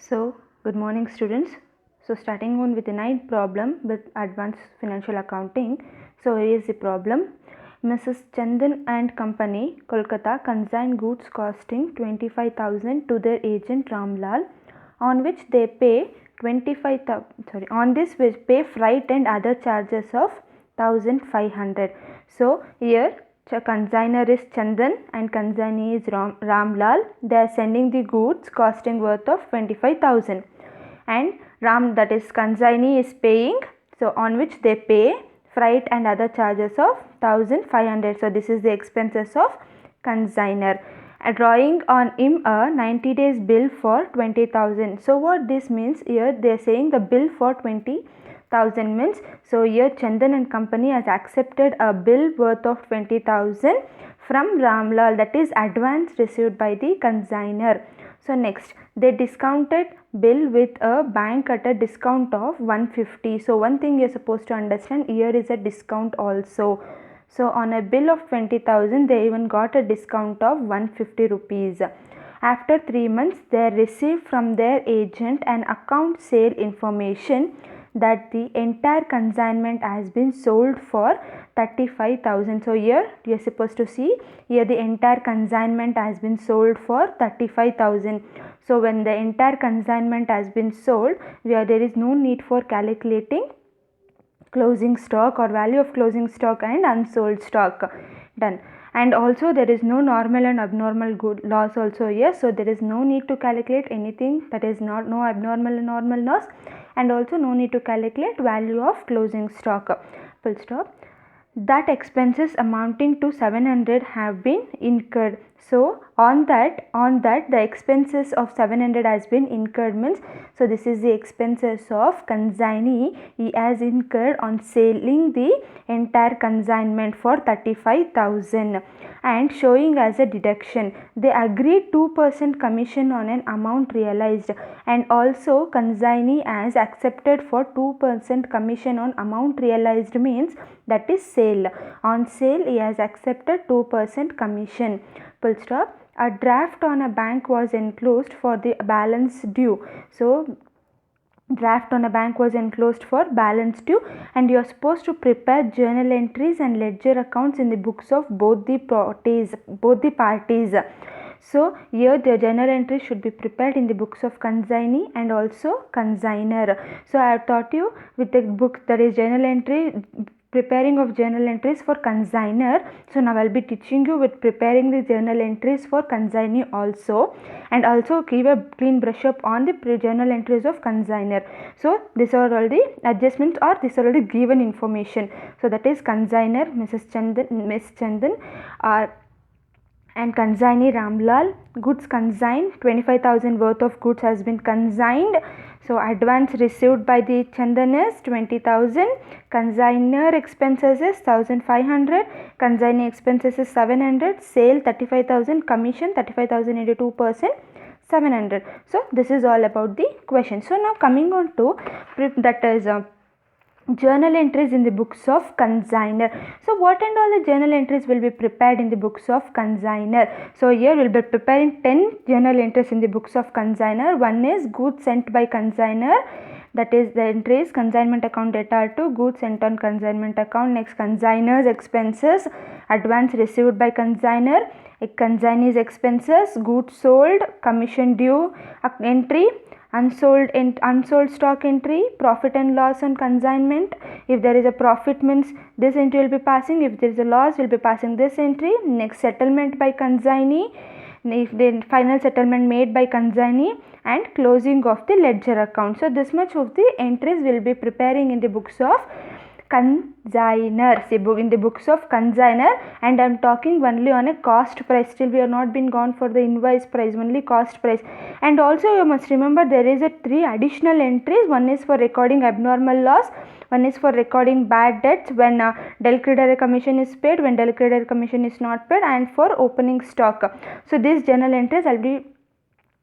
So, good morning students. So, starting on with the ninth problem with advanced financial accounting. So, here is the problem. Mrs. Chandan and Company, Kolkata, consign goods costing 25,000 to their agent Ramlal, on which they pay 25,000. On this which pay freight and other charges of 1,500. So, here consignor is Chandan and consignee is Ramlal. They are sending the goods costing worth of 25,000 and that is consignee is paying, so on which they pay freight and other charges of 1,500. So this is the expenses of consignor. Drawing on him a 90 days bill for 20,000. So what this means, here they are saying the bill for 20,000 means, so here Chandan and Company has accepted a bill worth of 20,000 from Ramlal, that is advance received by the consignor. So next, they discounted bill with a bank at a discount of 150. So one thing you are supposed to understand, here is a discount also. So on a bill of 20,000 they even got a discount of 150 rupees. After 3 months they received from their agent an account sale information that the entire consignment has been sold for 35,000. So here you are supposed to see, here the entire consignment has been sold for 35,000. So when the entire consignment has been sold, there is no need for calculating closing stock or value of closing stock and unsold stock. Done. And also there is no normal and abnormal good loss also here, so there is no need to calculate anything, that is no abnormal and normal loss, and also no need to calculate value of closing stock. Full stop. That expenses amounting to 700 have been incurred. So on that the expenses of 700 has been incurred means, so this is the expenses of consignee he has incurred on selling the entire consignment for 35,000 and showing as a deduction. They agreed 2% commission on an amount realized, and also consignee has accepted for 2% commission on amount realized means, that is sale. On sale he has accepted 2% commission. Full stop. A draft on a bank was enclosed for the balance due. So draft on a bank was enclosed for balance due, and you are supposed to prepare journal entries and ledger accounts in the books of both the parties. So here the journal entry should be prepared in the books of consignee and also consignor. So I have taught you with the book, that is journal entry, preparing of journal entries for consignor. So now I will be teaching you with preparing the journal entries for consignee also, and also give a clean brush up on the journal entries of consignor. So these are all the adjustments, or these are all the given information. So that is consignor Miss Chandan and consignee Ramlal. Goods consigned, 25,000 worth of goods has been consigned. So advance received by the Chandan is 20,000, consignor expenses is 1,500, consignee expenses is 700, sale 35,000, commission 35,000 into 2%, 700. So this is all about the question. So now coming on to that is journal entries in the books of consignor. So what and all the journal entries will be prepared in the books of consignor? So here we will be preparing 10 journal entries in the books of consignor. One is goods sent by consignor, that is the entries consignment account data to goods sent on consignment account. Next, consignor's expenses, advance received by consignor, consignee's expenses, goods sold, commission due entry, unsold stock entry, profit and loss on consignment. If there is a profit means this entry will be passing, if there is a loss will be passing this entry. Next, settlement by consignee, if the final settlement made by consignee, and closing of the ledger account. So this much of the entries will be preparing in the books of consignor, in the books of consignor, and I am talking only on a cost price. Still we have not been gone for the invoice price, only cost price. And also you must remember there is a 3 additional entries. One is for recording abnormal loss, one is for recording bad debts when del credere commission is paid, when del credere commission is not paid, and for opening stock. So these journal entries I will be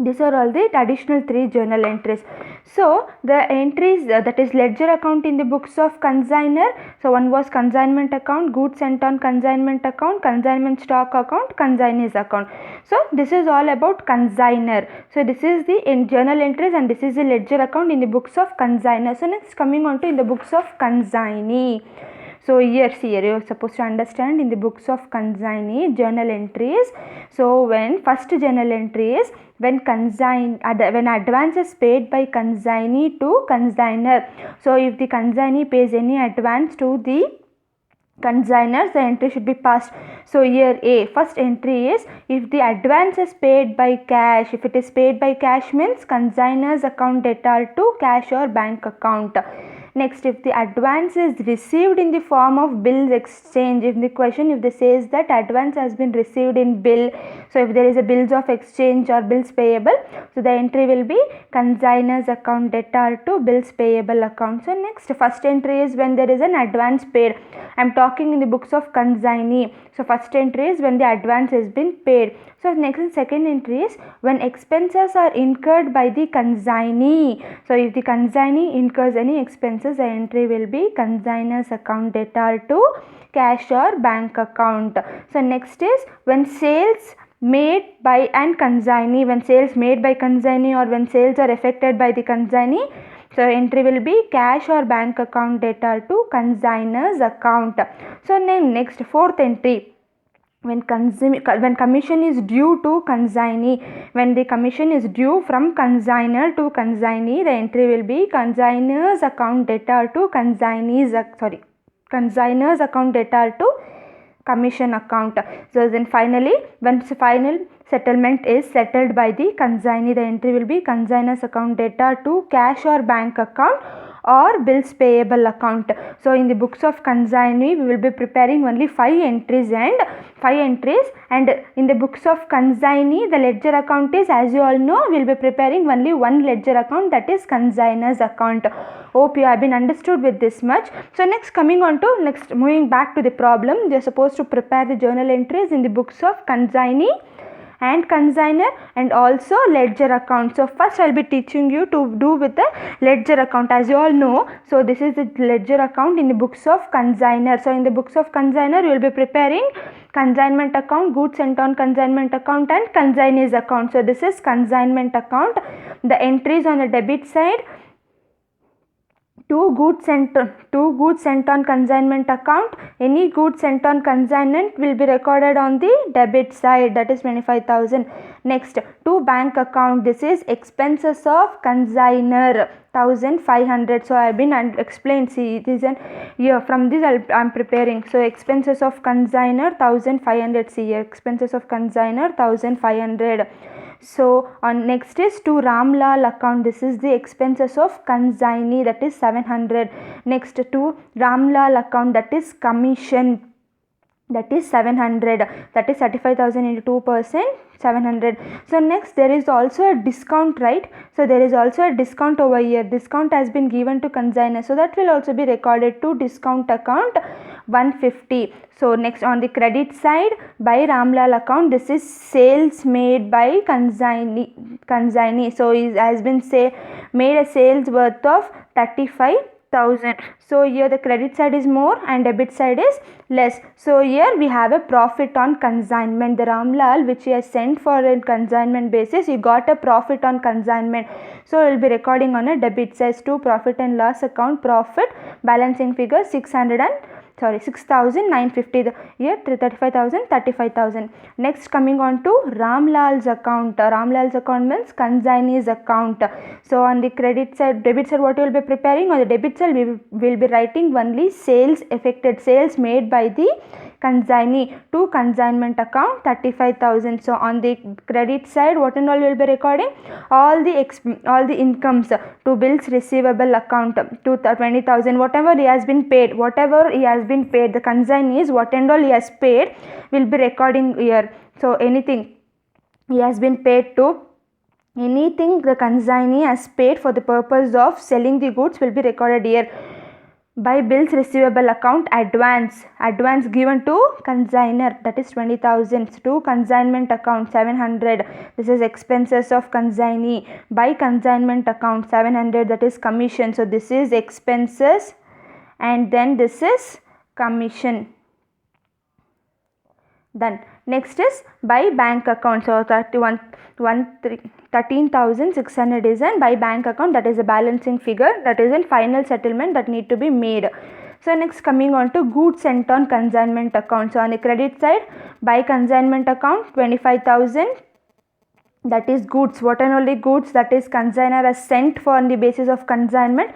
These are all the additional 3 journal entries. So the entries that is ledger account in the books of consignor. So one was consignment account, goods sent on consignment account, consignment stock account, consignees account. So this is all about consignor. So this is the journal entries and this is the ledger account in the books of consignor. So next coming on to in the books of consignee. So here you are supposed to understand in the books of consignee journal entries. So when first journal entry is when advance is paid by consignee to consignor. So if the consignee pays any advance to the consignors, the entry should be passed. So here A, first entry is if the advance is paid by cash. If it is paid by cash means consignor's account debtor to cash or bank account. Next, if the advance is received in the form of bills exchange, if the question if they says that advance has been received in bill, so if there is a bills of exchange or bills payable, so the entry will be consignor's account debtor to bills payable account. So next, first entry is when there is an advance paid. I am talking in the books of consignee. So first entry is when the advance has been paid. So next second entry is when expenses are incurred by the consignee. So if the consignee incurs any expenses, the entry will be consignor's account debtor to cash or bank account. So next is when sales made by and consignee, when sales made by consignee or when sales are effected by the consignee, so entry will be cash or bank account debtor to consignor's account. So then next fourth entry, when commission is due to consignee, when the commission is due from consignor to consignee, the entry will be consignor's account debtor to consignor's account debtor to commission account. So then finally when final settlement is settled by the consignee, the entry will be consignor's account debtor to cash or bank account or bills payable account. So in the books of consignee we will be preparing only 5 entries and in the books of consignee the ledger account is, as you all know, we will be preparing only one ledger account, that is consignor's account. Hope you have been understood with this much. So next coming on to moving back to the problem, they are supposed to prepare the journal entries in the books of consignee and consignor and also ledger account. So first I will be teaching you to do with the ledger account, as you all know. So this is the ledger account in the books of consignor. So in the books of consignor you will be preparing consignment account, goods sent on consignment account and consignees account. So this is consignment account. The entries on the debit side, two goods sent on consignment account. Any goods sent on consignment will be recorded on the debit side, that is 25,000. Next, to bank account, this is expenses of consignor 1,500. So I have been explained. See, this is here from this I am preparing. So expenses of consignor 1,500. See here, expenses of consignor 1,500. So on next is to Ramlal account, this is the expenses of consignee, that is 700. Next to Ramlal account, that is commission, that is 700, that is 35,000 into 2%, 700. So next there is also a discount, right? So there is also a discount over here. Discount has been given to consignor, so that will also be recorded to discount account 150. So next on the credit side by Ramlal account, this is sales made by consignee. So it has been made a sales worth of 35,000. So here the credit side is more and debit side is less. So here we have a profit on consignment. The Ramlal which he has sent for a consignment basis, he got a profit on consignment. So we will be recording on a debit side to profit and loss account. Profit balancing figure 6,950. Here 35,000, 35,000. Next coming on to Ramlal's account. Ramlal's account means consignee's account. So on the credit side, debit side, what you will be preparing? On the debit side we will be writing only sales effected, sales made by the consignee to consignment account 35,000. So on the credit side, what and all you will be recording? All the incomes to bills receivable account to 20,000. Whatever he has been paid, the consignee is what and all he has paid will be recording here. So anything he has been paid to, anything the consignee has paid for the purpose of selling the goods will be recorded here. by bills receivable account advance given to consignor, that is 20,000, to consignment account 700, this is expenses of consignee, by consignment account 700, that is commission, so this is expenses and then this is commission. Then next is by bank account, so 13,600 is in by bank account, that is a balancing figure, that is in final settlement that need to be made. So next coming on to goods sent on consignment account. So on the credit side, by consignment account 25,000, that is goods, what and only goods that is consignor has sent for on the basis of consignment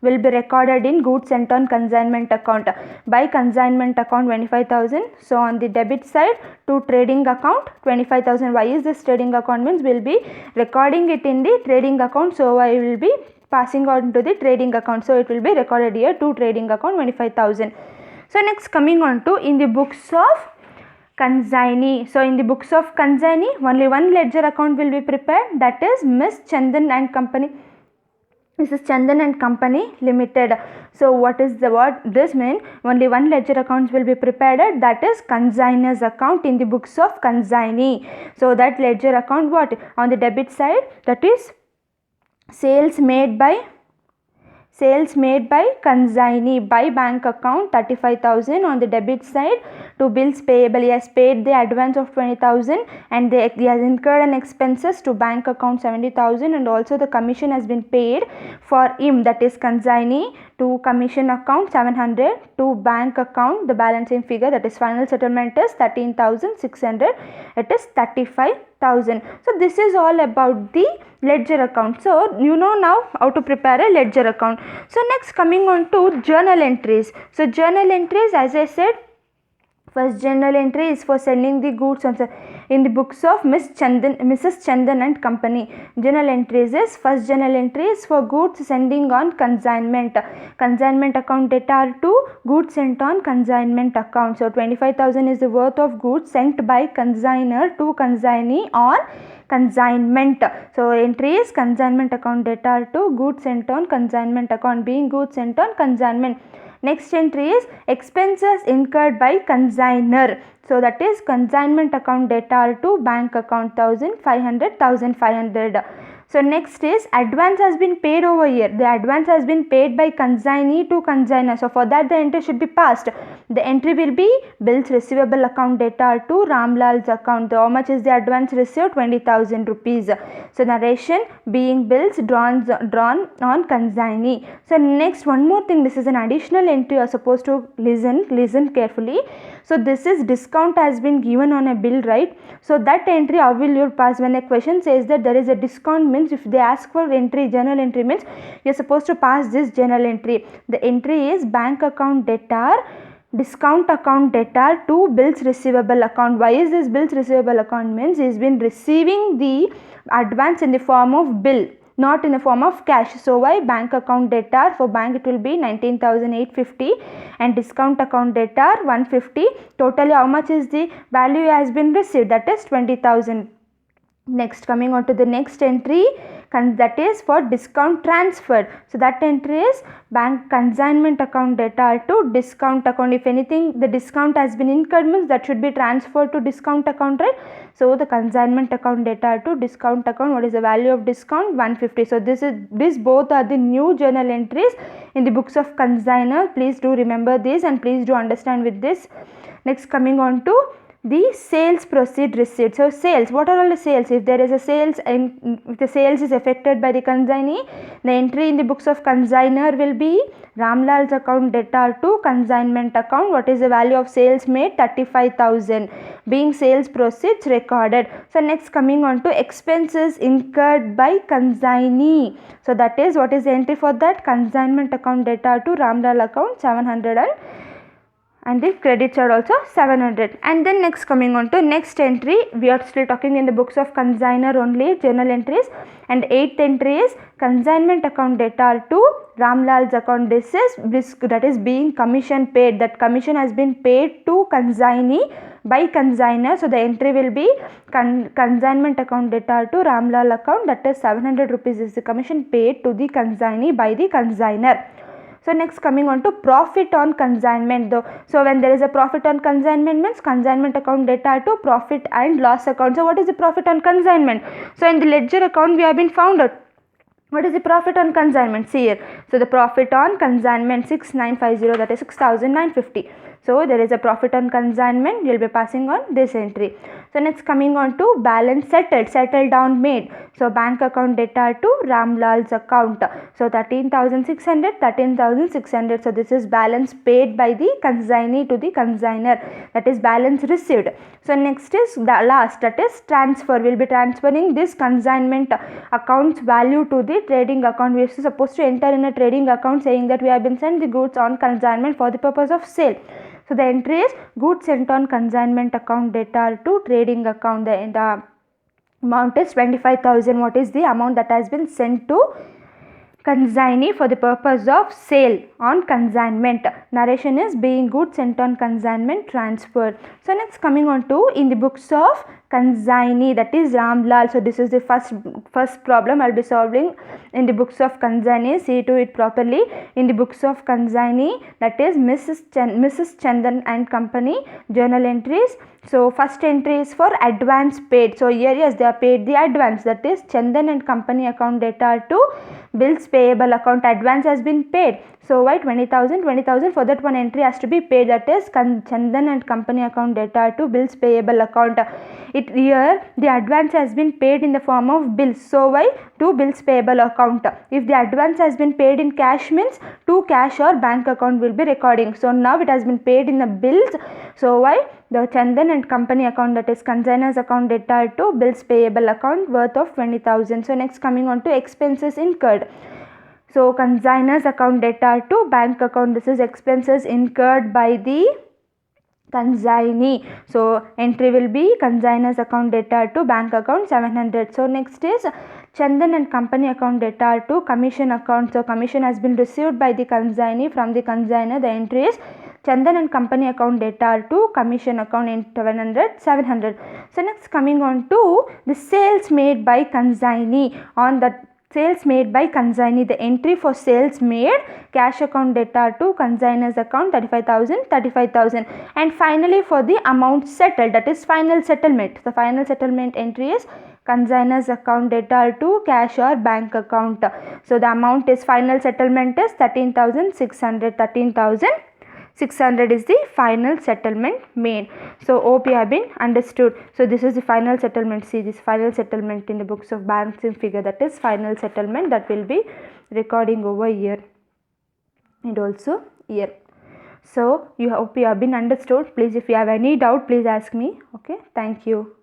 will be recorded in goods sent on consignment account. By consignment account 25,000. So on the debit side to trading account 25,000. Why is this trading account? Means we will be recording it in the trading account, so I will be passing on to the trading account, so it will be recorded here to trading account 25,000. So next coming on to in the books of consignee. So in the books of consignee only one ledger account will be prepared, that is Miss Chandan and Company. This is Chandan and Company Limited. So what is the what this mean? Only one ledger accounts will be prepared, that is consignor's account in the books of consignee. So that ledger account, what on the debit side, that is sales made by consignee by bank account 35,000. On the debit side to bills payable, he has paid the advance of 20,000 and he has incurred an expenses to bank account 70,000, and also the commission has been paid for him, that is consignee, to commission account 700, to bank account the balancing figure, that is final settlement is 13,600, it is 35,000. So this is all about the ledger account. So you know now how to prepare a ledger account. So next coming on to journal entries. So journal entries, as I said, first journal entry is for sending the goods in the books of Mrs. Chandan and Company. Journal entries is first journal entry is for goods sending on consignment account debtor to goods sent on consignment account. So 25,000 is the worth of goods sent by consignor to consignee on consignment. So entry is consignment account debtor to goods sent on consignment account, being goods sent on consignment. Next entry is expenses incurred by consignor. So that is consignment account debtor to bank account 1,500. So next is advance has been paid over here. The advance has been paid by consignee to consignor. So for that the entry should be passed. The entry will be bills receivable account debtor to Ramlal's account. How much is the advance received? 20,000 rupees. So narration being bills drawn on consignee. So next one more thing, this is an additional entry. You are supposed to listen carefully. So this is discount has been given on a bill, right? So that entry how will you pass? When a question says that there is a discount, means if they ask for entry, journal entry, means you are supposed to pass this journal entry. The entry is bank account debtor, discount account debtor to bills receivable account. Why is this bills receivable account? Means he has been receiving the advance in the form of bill, not in the form of cash. So why bank account debtor? For bank it will be 19,850 and discount account debtor 150. Totally how much is the value has been received? That is 20,000. Next coming on to the next entry, that is for discount transferred. So that entry is bank consignment account debtor to discount account. If anything the discount has been incurred, means that should be transferred to discount account, right? So the consignment account debtor to discount account, what is the value of discount? 150. So this both are the new journal entries in the books of consignor. Please do remember this and please do understand with this. Next coming on to the sales proceed receipt. So sales, what are all the sales? If there is a sales and if the sales is affected by the consignee, the entry in the books of consignor will be Ramlal's account debtor to consignment account. What is the value of sales made? 35,000, being sales proceeds recorded. So next coming on to expenses incurred by consignee. So that is what is the entry for that? Consignment account debtor to Ramlal account 700 and the credits are also 700. And then next coming on to next entry, we are still talking in the books of consignor only, journal entries, and 8th entry is consignment account debtor to Ramlal's account. This that is being commission paid, that commission has been paid to consignee by consignor. So the entry will be consignment account debtor to Ramlal account, that is 700 rupees is the commission paid to the consignee by the consignor. So next coming on to profit on consignment though. So when there is a profit on consignment means consignment account data to profit and loss account. So what is the profit on consignment? So in the ledger account we have been found out. What is the profit on consignment? See here. So the profit on consignment 6950, that is 6950. So there is a profit on consignment. You will be passing on this entry. So next coming on to balance settled down made. So bank account data to Ramlal's account. So 13,600. So this is balance paid by the consignee to the consignor. That is balance received. So next is the last, that is transfer. We will be transferring this consignment account's value to the trading account. We are supposed to enter in a trading account saying that we have been sent the goods on consignment for the purpose of sale. So the entry is goods sent on consignment account data to trading account. The amount is 25,000. What is the amount that has been sent to consignee for the purpose of sale on consignment? Narration is being goods sent on consignment transfer. So next coming on to in the books of consignee, that is Ramlal. So this is the first problem I will be solving in the books of consignee. See to it properly. In the books of consignee, that is Mrs. Chandan and company, journal entries. So first entry is for advance paid. So here yes, they are paid the advance, that is Chandan and company account data to bills payable account. Advance has been paid. So why 20,000 for that one entry has to be paid, that is Chandan and company account data to bills payable account. Here the advance has been paid in the form of bills. So why to bills payable account? If the advance has been paid in cash means to cash or bank account will be recording. So now it has been paid in the bills. So why the Chandan and company account, that is consignor's account data to bills payable account worth of 20,000. So next coming on to expenses incurred. So consignor's account data to bank account, this is expenses incurred by the consignee. So entry will be consignor's account data to bank account 700. So next is Chandan and company account data to commission account. So commission has been received by the consignee from the consignor. The entry is Chandan and company account data to commission account in 700. So next coming on to the sales made by consignee. On the sales made by consignee, the entry for sales made, cash account data to consignor's account 35,000. And finally for the amount settled, that is final settlement. The final settlement entry is consignor's account data to cash or bank account. So the amount is final settlement is 13,600. 13,600 is the final settlement made. So hope you have been understood. So this is the final settlement. See this final settlement in the books of balancing figure, that is final settlement, that will be recording over here and also here. So hope you have been understood. Please if you have any doubt please ask me. Okay, thank you.